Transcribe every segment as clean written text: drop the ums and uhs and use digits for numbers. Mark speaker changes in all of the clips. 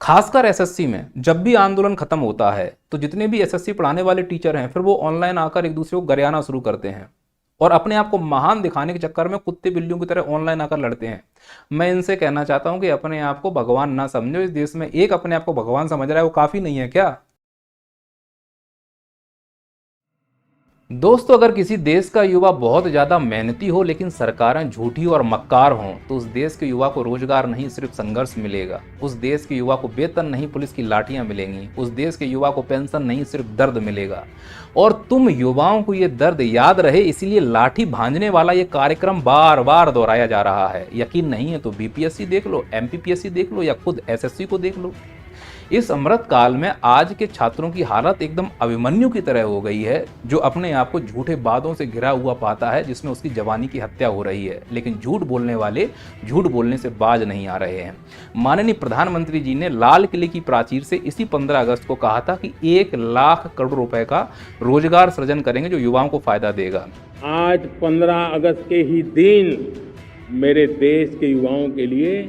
Speaker 1: खासकर एसएससी में जब भी आंदोलन खत्म होता है तो जितने भी एसएससी पढ़ाने वाले टीचर हैं फिर वो ऑनलाइन आकर एक दूसरे को गरियाना शुरू करते हैं और अपने आप को महान दिखाने के चक्कर में कुत्ते बिल्लियों की तरह ऑनलाइन आकर लड़ते हैं। मैं इनसे कहना चाहता हूं कि अपने आप को भगवान ना समझो। इस देश में एक अपने आप को भगवान समझ रहा है वो काफी नहीं है क्या? दोस्तों, अगर किसी देश का युवा बहुत ज़्यादा मेहनती हो लेकिन सरकारें झूठी और मक्कार हों तो उस देश के युवा को रोजगार नहीं सिर्फ संघर्ष मिलेगा। उस देश के युवा को वेतन नहीं पुलिस की लाठियां मिलेंगी। उस देश के युवा को पेंशन नहीं सिर्फ दर्द मिलेगा। और तुम युवाओं को ये दर्द याद रहे इसीलिए लाठी भांजने वाला ये कार्यक्रम बार बार दोहराया जा रहा है। यकीन नहीं है तो बीपीएससी देख लो, एमपीपीएससी देख लो या खुद एसएससी को देख लो। इस अमृत काल में आज के छात्रों की हालत एकदम अभिमन्यु की तरह हो गई है, जो अपने आप को झूठे वादों से घिरा हुआ पाता है जिसमें उसकी जवानी की हत्या हो रही है, लेकिन झूठ बोलने वाले झूठ बोलने से बाज नहीं आ रहे हैं। माननीय प्रधानमंत्री जी ने लाल किले की प्राचीर से इसी 15 अगस्त को कहा था कि 1 लाख करोड़ रुपए का रोजगार सृजन करेंगे जो युवाओं को फायदा देगा।
Speaker 2: आज 15 अगस्त के ही दिन मेरे देश के युवाओं के लिए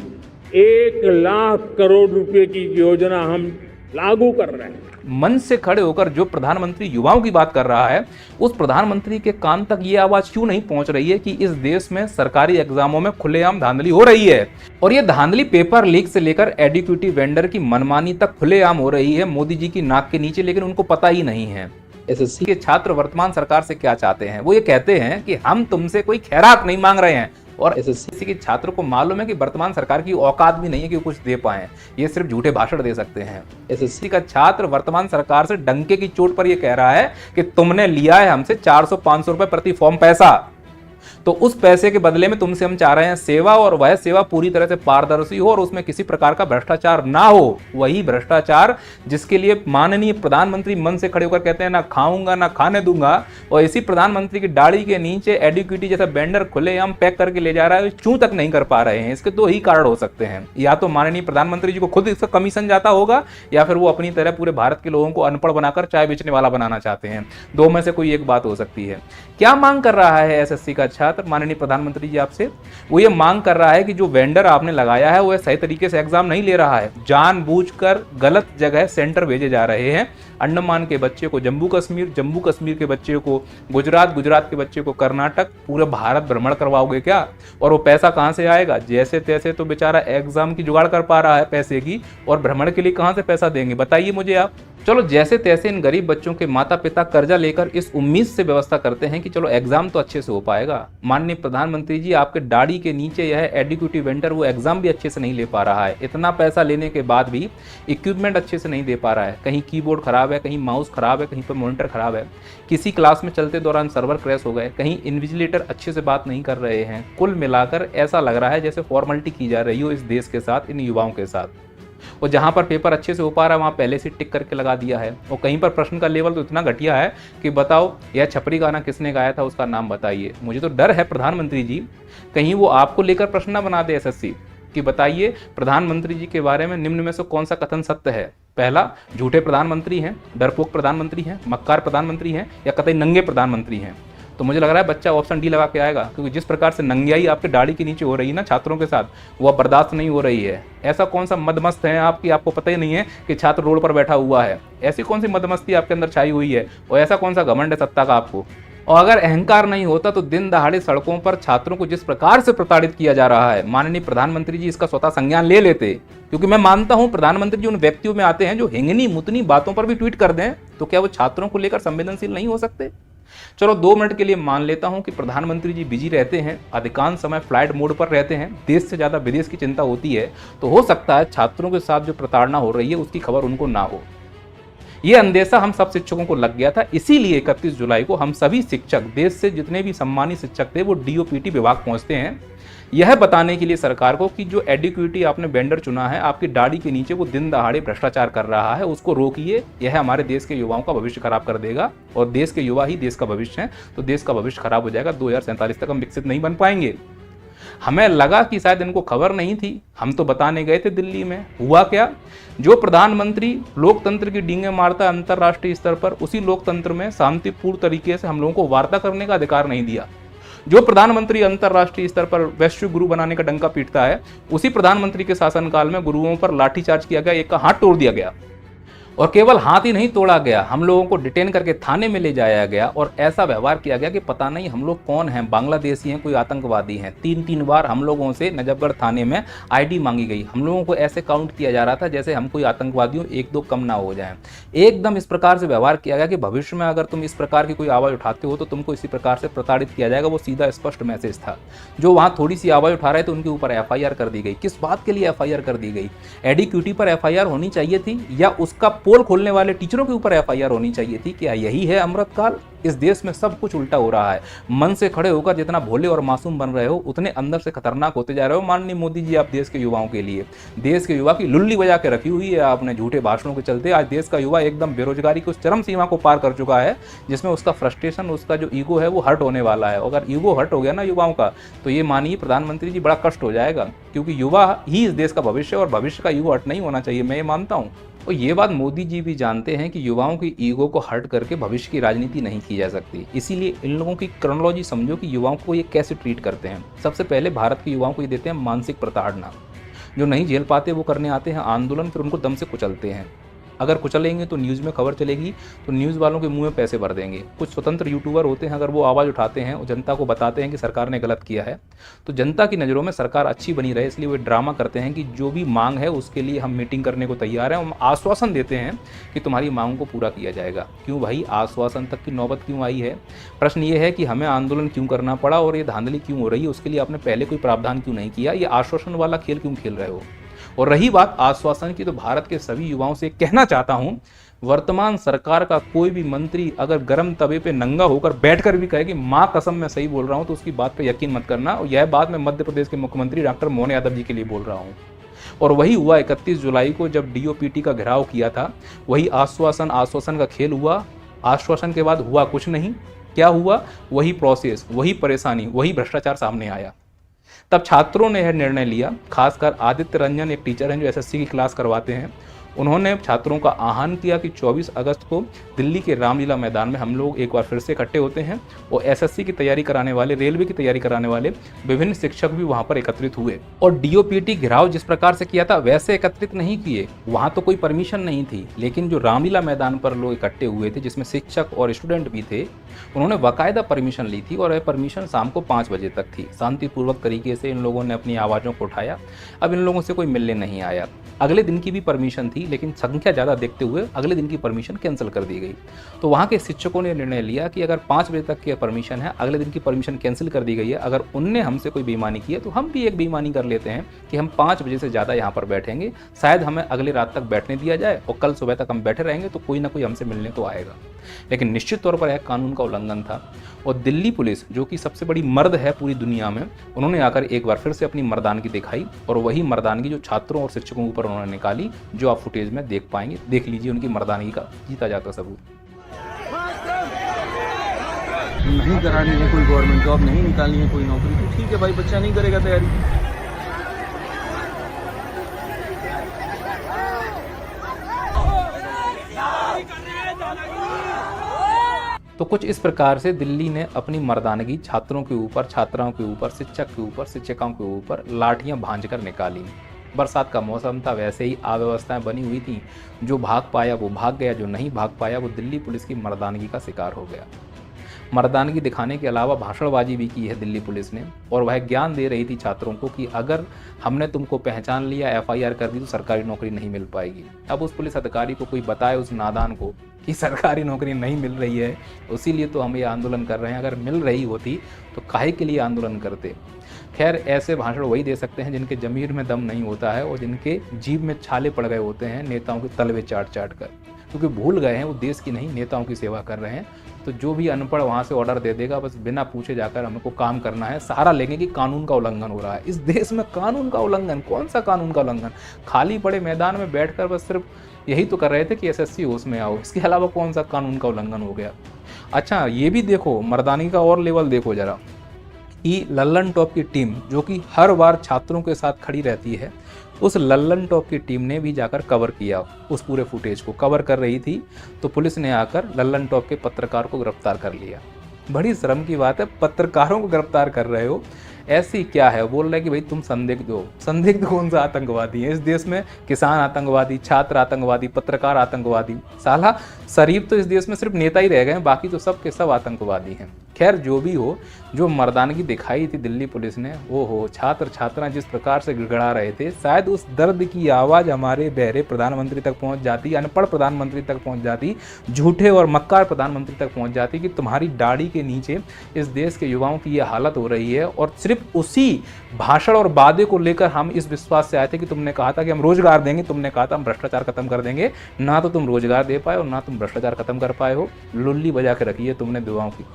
Speaker 2: 1 लाख करोड़ रुपए की योजना हम लागू कर रहे हैं।
Speaker 1: मंच से खड़े होकर जो प्रधानमंत्री युवाओं की बात कर रहा है उस प्रधानमंत्री के कान तक ये आवाज क्यों नहीं पहुंच रही है कि इस देश में सरकारी एग्जामों में खुलेआम धांधली हो रही है और ये धांधली पेपर लीक से लेकर एडिक्विटी वेंडर की मनमानी तक खुलेआम हो रही है मोदी जी की नाक के नीचे, लेकिन उनको पता ही नहीं है। एसएससी के छात्र वर्तमान सरकार से क्या चाहते हैं? वो ये कहते हैं कि हम तुमसे कोई खैरात नहीं मांग रहे हैं, और एसएससी के छात्र को मालूम है कि वर्तमान सरकार की औकात भी नहीं है कि वो कुछ दे पाए, ये सिर्फ झूठे भाषण दे सकते हैं। एसएससी का छात्र वर्तमान सरकार से डंके की चोट पर ये कह रहा है कि तुमने लिया है हमसे 400-500 रुपए प्रति फॉर्म पैसा, तो उस पैसे के बदले में तुमसे हम चाह रहे हैं सेवा, और वह सेवा पूरी तरह से पारदर्शी हो और उसमें किसी प्रकार का भ्रष्टाचार ना हो। वही भ्रष्टाचार जिसके लिए माननीय प्रधानमंत्री मन से खड़े होकर कहते हैं ना खाऊंगा ना खाने दूंगा, और इसी प्रधानमंत्री की दाढ़ी के नीचे एडिक्विटी जैसा बेंडर खुलेआम पैक करके ले जा रहा है, चूं तक नहीं कर पा रहे हैं। इसके 2 ही कारण हो सकते हैं, या तो माननीय प्रधानमंत्री जी को खुद इसका कमीशन जाता होगा, या फिर वो अपनी तरह पूरे भारत के लोगों को अनपढ़ बनाकर चाय बेचने वाला बनाना चाहते हैं। 2 में से कोई एक बात हो सकती है। क्या मांग कर रहा है एसएससी का छात्र माननीय प्रधानमंत्री जी आपसे? वो ये मांग कर रहा है कि जो वेंडर आपने लगाया है वो सही तरीके से एग्जाम नहीं ले रहा है, जानबूझकर गलत जगह सेंटर भेजे जा रहे हैं। अंडमान के बच्चे को जम्मू कश्मीर, जम्मू कश्मीर के बच्चे को गुजरात, गुजरात के बच्चे को कर्नाटक, पूरे भारत भ्रमण करवाओगे क्या? और वो पैसा कहाँ से आएगा? जैसे तैसे तो बेचारा एग्जाम की जुगाड़ कर पा रहा है पैसे की, और भ्रमण के लिए कहाँ से पैसा देंगे बताइए मुझे आप। चलो जैसे तैसे इन गरीब बच्चों के माता पिता कर्जा लेकर इस उम्मीद से व्यवस्था करते हैं कि चलो एग्जाम तो अच्छे से हो पाएगा। माननीय प्रधानमंत्री जी, आपके दाढ़ी के नीचे यह एडिक्विटी वेंडर वो एग्जाम भी अच्छे से नहीं ले पा रहा है। इतना पैसा लेने के बाद भी इक्विपमेंट अच्छे से नहीं दे पा रहा है। कहीं कीबोर्ड खराब है, कहीं माउस खराब है, कहीं पर मॉनिटर खराब है, किसी क्लास में चलते दौरान सर्वर क्रैश हो गए, कहीं इन्विजिलेटर अच्छे से बात नहीं कर रहे हैं। कुल मिलाकर ऐसा लग रहा है जैसे फॉर्मेलिटी की जा रही हो इस देश के साथ, इन युवाओं के साथ। और जहां पर पेपर अच्छे से हो पा रहा है वहां पहले से टिक करके लगा दिया है, और कहीं पर प्रश्न का लेवल तो इतना घटिया है कि बताओ यह छपरी गाना किसने गाया था, उसका नाम बताइए। मुझे तो डर है प्रधानमंत्री जी कहीं वो आपको लेकर प्रश्न ना बना दे एसएससी कि बताइए प्रधानमंत्री जी के बारे में निम्न में से कौन सा कथन सत्य है। पहला, झूठे प्रधानमंत्री हैं, डरपोक प्रधानमंत्री हैं, मक्कार प्रधानमंत्री हैं, या कतई नंगे प्रधानमंत्री हैं। तो मुझे लग रहा है बच्चा ऑप्शन डी लगा के आएगा, क्योंकि जिस प्रकार से नंगियाई आपके दाढ़ी के नीचे हो रही है ना छात्रों के साथ, वह बर्दाश्त नहीं हो रही है। ऐसा कौन सा मदमस्त है आपकी, आपको पता ही नहीं है कि छात्र रोड पर बैठा हुआ है? ऐसी कौन सी मदमस्ती आपके अंदर छाई हुई है, और ऐसा कौन सा घमंड है सत्ता का आपको? और अगर अहंकार नहीं होता तो दिन दहाड़े सड़कों पर छात्रों को जिस प्रकार से प्रताड़ित किया जा रहा है, माननीय प्रधानमंत्री जी इसका स्वतः संज्ञान ले लेते। क्योंकि मैं मानता हूं प्रधानमंत्री जी उन व्यक्तियों में आते हैं जो हिंगनी मुतनी बातों पर भी ट्वीट कर दें, तो क्या वो छात्रों को लेकर संवेदनशील नहीं हो सकते? चलो 2 मिनट के लिए मान लेता हूं कि प्रधानमंत्री जी बिजी रहते हैं, अधिकांश समय फ्लाइट मोड पर रहते हैं, देश से ज्यादा विदेश की चिंता होती है, तो हो सकता है छात्रों के साथ जो प्रताड़ना हो रही है उसकी खबर उनको ना हो। यह अंदेशा हम सब शिक्षकों को लग गया था, इसीलिए 31 जुलाई को हम सभी शिक्षक, देश से जितने भी सम्मानित शिक्षक थे, वो डीओपीटी विभाग पहुंचते हैं यह बताने के लिए सरकार को कि जो एडिक्विटी आपने वेंडर चुना है आपकी दाढ़ी के नीचे वो दिन दहाड़े भ्रष्टाचार कर रहा है, उसको रोकिए। यह हमारे देश के युवाओं का भविष्य खराब कर देगा, और देश के युवा ही देश का भविष्य है, तो देश का भविष्य खराब हो जाएगा। 2047 तक हम विकसित नहीं बन पाएंगे। हमें लगा कि शायद इनको खबर नहीं थी, हम तो बताने गए थे दिल्ली में। हुआ क्या, जो प्रधानमंत्री लोकतंत्र की डींगे मारता है अंतर्राष्ट्रीय स्तर पर, उसी लोकतंत्र में शांतिपूर्ण तरीके से हम लोगों को वार्ता करने का अधिकार नहीं दिया। जो प्रधानमंत्री अंतरराष्ट्रीय स्तर पर वैश्विक गुरु बनाने का डंका पीटता है, उसी प्रधानमंत्री के शासनकाल में गुरुओं पर लाठीचार्ज किया गया, एक का हाथ तोड़ दिया गया। और केवल हाथ ही नहीं तोड़ा गया, हम लोगों को डिटेन करके थाने में ले जाया गया और ऐसा व्यवहार किया गया कि पता नहीं हम लोग कौन हैं, बांग्लादेशी हैं, कोई आतंकवादी हैं। 3-3 बार हम लोगों से नजफगढ़ थाने में आईडी मांगी गई। हम लोगों को ऐसे काउंट किया जा रहा था जैसे हम कोई आतंकवादी हो, 1-2 कम ना हो जाए। एकदम इस प्रकार से व्यवहार किया गया कि भविष्य में अगर तुम इस प्रकार की कोई आवाज़ उठाते हो तो तुमको इसी प्रकार से प्रताड़ित किया जाएगा। वो सीधा स्पष्ट मैसेज था। जो वहाँ थोड़ी सी आवाज़ उठा रहे थे उनके ऊपर FIR कर दी गई। किस बात के लिए FIR कर दी गई? एडीक्यूटी पर FIR होनी चाहिए थी या उसका पोल खोलने वाले टीचरों के ऊपर FIR होनी चाहिए थी? क्या यही है अमृतकाल? इस देश में सब कुछ उल्टा हो रहा है। मन से खड़े होकर जितना भोले और मासूम बन रहे हो उतने अंदर से खतरनाक होते जा रहे हो। माननीय मोदी जी, आप देश के युवाओं के लिए, देश के युवा की लुल्ली बजा के रखी हुई है आपने झूठे भाषणों के चलते। आज देश का युवा एकदम बेरोजगारी की उस चरम सीमा को पार कर चुका है जिसमें उसका फ्रस्ट्रेशन, उसका जो ईगो है वो हर्ट होने वाला है। अगर ईगो हर्ट हो गया ना युवाओं का, तो ये मानिए प्रधानमंत्री जी बड़ा कष्ट हो जाएगा, क्योंकि युवा ही इस देश का भविष्य है और भविष्य का ईगो हर्ट नहीं होना चाहिए, मैं ये मानता हूँ। और ये बात मोदी जी भी जानते हैं कि युवाओं की ईगो को हर्ट करके भविष्य की राजनीति नहीं की जा सकती। इसीलिए इन लोगों की क्रोनोलॉजी समझो कि युवाओं को ये कैसे ट्रीट करते हैं। सबसे पहले भारत के युवाओं को ये देते हैं मानसिक प्रताड़ना। जो नहीं झेल पाते वो करने आते हैं आंदोलन, फिर उनको दम से कुचलते हैं। अगर कुचलेंगे तो न्यूज़ में खबर चलेगी, तो न्यूज़ वालों के मुंह में पैसे भर देंगे। कुछ स्वतंत्र यूट्यूबर होते हैं, अगर वो आवाज़ उठाते हैं और जनता को बताते हैं कि सरकार ने गलत किया है, तो जनता की नज़रों में सरकार अच्छी बनी रहे, इसलिए वो ड्रामा करते हैं कि जो भी मांग है उसके लिए हम मीटिंग करने को तैयार हैं। हम आश्वासन देते हैं कि तुम्हारी मांग को पूरा किया जाएगा। क्यों भाई, आश्वासन तक की नौबत क्यों आई है? प्रश्न ये है कि हमें आंदोलन क्यों करना पड़ा और ये धांधली क्यों हो रही है, उसके लिए आपने पहले कोई प्रावधान क्यों नहीं किया? ये आश्वासन वाला खेल क्यों खेल रहे हो? और रही बात आश्वासन की, तो भारत के सभी युवाओं से कहना चाहता हूं, वर्तमान सरकार का कोई भी मंत्री अगर गर्म तवे पे नंगा होकर बैठकर भी कहे कि मां कसम मैं सही बोल रहा हूं, तो उसकी बात पे यकीन मत करना। और यह बात मैं मध्य प्रदेश के मुख्यमंत्री डॉक्टर मोहन यादव जी के लिए बोल रहा हूं। और वही हुआ 31 जुलाई को जब DOPT का घेराव किया था। वही आश्वासन का खेल हुआ। आश्वासन के बाद हुआ कुछ नहीं। क्या हुआ? वही प्रोसेस, वही परेशानी, वही भ्रष्टाचार सामने आया। तब छात्रों ने यह निर्णय लिया, खासकर आदित्य रंजन एक टीचर हैं जो SSC की क्लास करवाते हैं, उन्होंने छात्रों का आह्वान किया कि 24 अगस्त को दिल्ली के रामलीला मैदान में हम लोग एक बार फिर से इकट्ठे होते हैं। और SSC की तैयारी कराने वाले, रेलवे की तैयारी कराने वाले विभिन्न शिक्षक भी वहां पर एकत्रित हुए। और DOPT घेराव जिस प्रकार से किया था वैसे एकत्रित नहीं किए, वहां तो कोई परमिशन नहीं थी। लेकिन जो रामलीला मैदान पर लोग इकट्ठे हुए थे, जिसमें शिक्षक और स्टूडेंट भी थे, उन्होंने बाकायदा परमिशन ली थी। और यह परमिशन शाम को 5 बजे तक थी। शांतिपूर्वक तरीके से इन लोगों ने अपनी आवाज़ों को उठाया। अब इन लोगों से कोई मिलने नहीं आया। अगले दिन की भी परमिशन थी, लेकिन संख्या ज़्यादा देखते हुए अगले दिन की परमिशन कैंसिल कर दी गई। तो वहाँ के शिक्षकों ने निर्णय लिया कि अगर 5 बजे तक की परमिशन है, अगले दिन की परमिशन कैंसिल कर दी गई है, अगर उनने हमसे कोई बेईमानी की है तो हम भी एक बेईमानी कर लेते हैं कि हम 5 बजे से ज़्यादा यहाँ पर बैठेंगे। शायद हमें अगली रात तक बैठने दिया जाए और कल सुबह तक हम बैठे रहेंगे तो कोई ना कोई हमसे मिलने तो आएगा। लेकिन निश्चित तौर पर यह कानून का उल्लंघन था। और दिल्ली पुलिस, जो कि सबसे बड़ी मर्द है पूरी दुनिया में, उन्होंने आकर एक बार फिर से अपनी मर्दानगी दिखाई। और वही मर्दानगी जो छात्रों और शिक्षकों के ऊपर उन्होंने निकाली, जो आप फुटेज में देख पाएंगे। देख लीजिए उनकी मर्दानगी का जीता जाता सबूत।
Speaker 3: नहीं करानी है कोई गवर्नमेंट जॉब, नहीं निकालनी है कोई नौकरी, तो ठीक है भाई, बच्चा नहीं करेगा तैयारी।
Speaker 1: तो कुछ इस प्रकार से दिल्ली ने अपनी मर्दानगी छात्रों के ऊपर, छात्राओं के ऊपर, शिक्षक के ऊपर, शिक्षिकाओं के ऊपर लाठियां भांज कर निकाली। बरसात का मौसम था, वैसे ही अव्यवस्थाएं बनी हुई थी। जो भाग पाया वो भाग गया, जो नहीं भाग पाया वो दिल्ली पुलिस की मर्दानगी का शिकार हो गया। मर्दानगी दिखाने के अलावा भाषणबाजी भी की है दिल्ली पुलिस ने। और वह ज्ञान दे रही थी छात्रों को कि अगर हमने तुमको पहचान लिया, FIR कर दी, तो सरकारी नौकरी नहीं मिल पाएगी। अब उस पुलिस अधिकारी को कोई बताए उस नादान को कि सरकारी नौकरी नहीं मिल रही है, इसीलिए तो हम ये आंदोलन कर रहे हैं। अगर मिल रही होती तो काहे के लिए आंदोलन करते? खैर, ऐसे भाषण वही दे सकते हैं जिनके ज़मीर में दम नहीं होता है और जिनके जीभ में छाले पड़ गए होते हैं नेताओं के तलवे चाट चाट कर, क्योंकि भूल गए हैं वो देश की नहीं नेताओं की सेवा कर रहे हैं। तो जो भी अनपढ़ वहाँ से ऑर्डर दे देगा, बस बिना पूछे जाकर हमको काम करना है, सहारा लेंगे कि कानून का उल्लंघन हो रहा है। इस देश में कानून का उल्लंघन, कौन सा कानून का उल्लंघन? खाली पड़े मैदान में बैठकर बस सिर्फ यही तो कर रहे थे कि SSC होश में आओ, इसके अलावा कौन सा कानून का उल्लंघन हो गया? अच्छा, ये भी देखो, मर्दानी का और लेवल देखो जरा, कि लल्लन टॉप की टीम जो कि हर बार छात्रों के साथ खड़ी रहती है, उस लल्लन टॉप की टीम ने भी जाकर कवर किया। उस पूरे फुटेज को कवर कर रही थी तो पुलिस ने आकर लल्लन टॉप के पत्रकार को गिरफ्तार कर लिया। बड़ी शर्म की बात है, पत्रकारों को गिरफ्तार कर रहे हो, ऐसी क्या है? बोल रहे हैं कि भाई तुम संदिग्ध हो। संदिग्ध कौन सा आतंकवादी है इस देश में? किसान आतंकवादी, छात्र आतंकवादी, पत्रकार आतंकवादी। साला शरीफ तो इस देश में सिर्फ नेता ही रह गए हैं, बाकी तो सब के सब आतंकवादी हैं। खैर जो भी हो, जो मर्दानगी दिखाई थी दिल्ली पुलिस ने, वो हो छात्र छात्राएं जिस प्रकार से गिड़गड़ा रहे थे, शायद उस दर्द की आवाज़ हमारे बहरे प्रधानमंत्री तक पहुंच जाती, अनपढ़ प्रधानमंत्री तक पहुंच जाती, झूठे और मक्कार प्रधानमंत्री तक पहुंच जाती कि तुम्हारी दाढ़ी के नीचे इस देश के युवाओं की ये हालत हो रही है। और सिर्फ उसी भाषण और वादे को लेकर हम इस विश्वास से आए थे कि तुमने कहा था कि हम रोजगार देंगे, तुमने कहा था हम भ्रष्टाचार खत्म कर देंगे। ना तो तुम रोजगार दे पाए और ना तुम भ्रष्टाचार खत्म कर पाए हो। लुल्ली बजा के रखी है तुमने युवाओं की।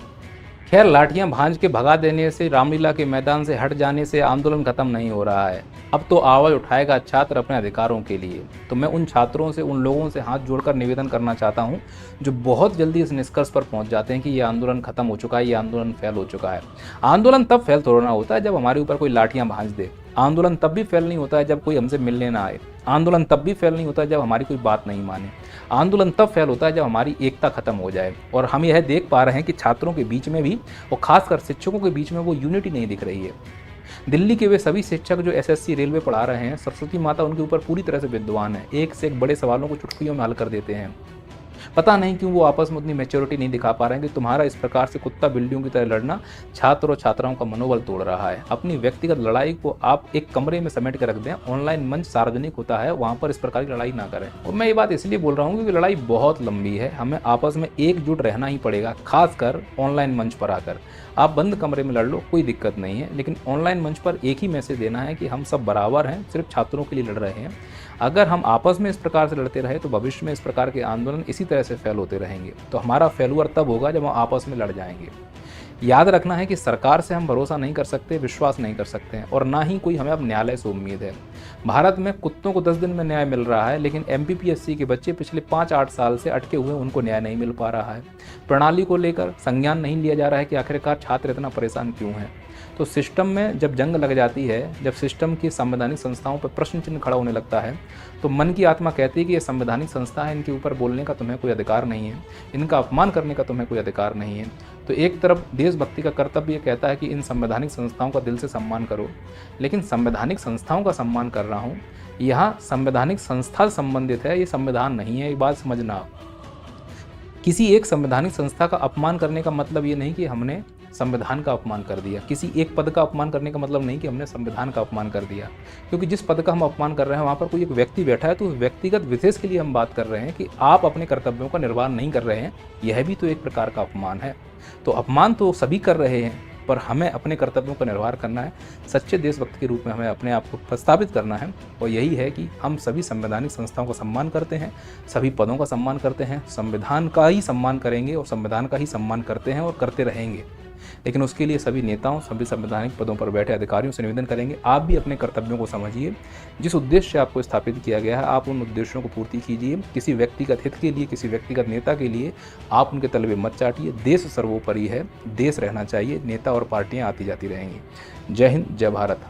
Speaker 1: खैर लाठियां भांज के भगा देने से, रामलीला के मैदान से हट जाने से आंदोलन खत्म नहीं हो रहा है। अब तो आवाज़ उठाएगा छात्र अपने अधिकारों के लिए। तो मैं उन छात्रों से, उन लोगों से हाथ जोड़कर निवेदन करना चाहता हूं जो बहुत जल्दी इस निष्कर्ष पर पहुंच जाते हैं कि ये आंदोलन खत्म हो चुका है, ये आंदोलन फेल हो चुका है। आंदोलन तब फेल थोड़ा होता है जब हमारे ऊपर कोई लाठियां भांज दे। आंदोलन तब भी फेल नहीं होता है जब कोई हमसे मिलने ना आए। आंदोलन तब भी फेल नहीं होता है जब हमारी कोई बात नहीं माने। आंदोलन तब फेल होता है जब हमारी एकता खत्म हो जाए। और हम यह देख पा रहे हैं कि छात्रों के बीच में भी और खासकर शिक्षकों के बीच में वो यूनिटी नहीं दिख रही है। दिल्ली के वे सभी शिक्षक जो एसएससी रेलवे पढ़ा रहे हैं, सरस्वती माता उनके ऊपर पूरी तरह से विद्वान है। एक से एक बड़े सवालों को चुटकियों में हल कर देते हैं। पता नहीं क्यों वो आपस में उतनी मैच्योरिटी नहीं दिखा पा रहे हैं कि तुम्हारा इस प्रकार से कुत्ता बिल्लियों की तरह लड़ना छात्र और छात्राओं का मनोबल तोड़ रहा है। अपनी व्यक्तिगत लड़ाई को आप एक कमरे में समेट कर रख दें। ऑनलाइन मंच सार्वजनिक होता है, वहाँ पर इस प्रकार की लड़ाई ना करें। और मैं ये बात इसलिए बोल रहा हूँ क्योंकि लड़ाई बहुत लंबी है। हमें आपस में एकजुट रहना ही पड़ेगा, खासकर ऑनलाइन मंच पर आकर। आप बंद कमरे में लड़ लो, कोई दिक्कत नहीं है, लेकिन ऑनलाइन मंच पर एक ही मैसेज देना है कि हम सब बराबर हैं, सिर्फ छात्रों के लिए लड़ रहे हैं। अगर हम आपस में इस प्रकार से लड़ते रहे तो भविष्य में इस प्रकार के आंदोलन इसी तरह से फेल होते रहेंगे। तो हमारा फेलुअर तब होगा जब हम आपस में लड़ जाएंगे। याद रखना है कि सरकार से हम भरोसा नहीं कर सकते, विश्वास नहीं कर सकते हैं, और ना ही कोई हमें अब न्यायालय से उम्मीद है। भारत में कुत्तों को 10 दिन में न्याय मिल रहा है, लेकिन एमपीपीएससी के बच्चे पिछले 5-8 साल से अटके हुए, उनको न्याय नहीं मिल पा रहा है। प्रणाली को लेकर संज्ञान नहीं लिया जा रहा है कि आखिरकार छात्र इतना परेशान क्यों हैं। तो सिस्टम में जब जंग लग जाती है, जब सिस्टम की संवैधानिक संस्थाओं पर प्रश्न चिन्ह खड़ा होने लगता है, तो मन की आत्मा कहती है कि ये संवैधानिक संस्था है, इनके ऊपर बोलने का तुम्हें कोई अधिकार नहीं है, इनका अपमान करने का तुम्हें कोई अधिकार नहीं है। तो एक तरफ देशभक्ति का कर्तव्य ये कहता है कि इन संवैधानिक संस्थाओं का दिल से सम्मान करो, लेकिन संवैधानिक संस्थाओं का सम्मान कर रहा हूँ, यहाँ संवैधानिक संस्था संबंधित है, ये संविधान नहीं है। ये बात समझना। किसी एक संवैधानिक संस्था का अपमान करने का मतलब ये नहीं कि हमने संविधान का अपमान कर दिया। किसी एक पद का अपमान करने का मतलब नहीं कि हमने संविधान का अपमान कर दिया, क्योंकि जिस पद का हम अपमान कर रहे हैं वहाँ पर कोई एक व्यक्ति बैठा है, तो उस व्यक्तिगत विशेष के लिए हम बात कर रहे हैं कि आप अपने कर्तव्यों का निर्वाह नहीं कर रहे हैं। यह भी तो एक प्रकार का अपमान है। तो अपमान तो सभी कर रहे हैं, पर हमें अपने कर्तव्यों का निर्वाह करना है। सच्चे देशभक्त के रूप में हमें अपने आप को प्रस्तावित करना है, और यही है कि हम सभी संवैधानिक संस्थाओं का सम्मान करते हैं, सभी पदों का सम्मान करते हैं, संविधान का ही सम्मान करेंगे और संविधान का ही सम्मान करते हैं और करते रहेंगे। लेकिन उसके लिए सभी नेताओं, सभी संवैधानिक पदों पर बैठे अधिकारियों से निवेदन करेंगे, आप भी अपने कर्तव्यों को समझिए। जिस उद्देश्य से आपको स्थापित किया गया है, आप उन उद्देश्यों को पूर्ति कीजिए। किसी व्यक्तिगत हित के लिए, किसी व्यक्तिगत नेता के लिए आप उनके तलबे मत चाटिए। देश सर्वोपरि है, देश रहना चाहिए, नेता और पार्टियां आती जाती रहेंगी। जय हिंद, जय भारत।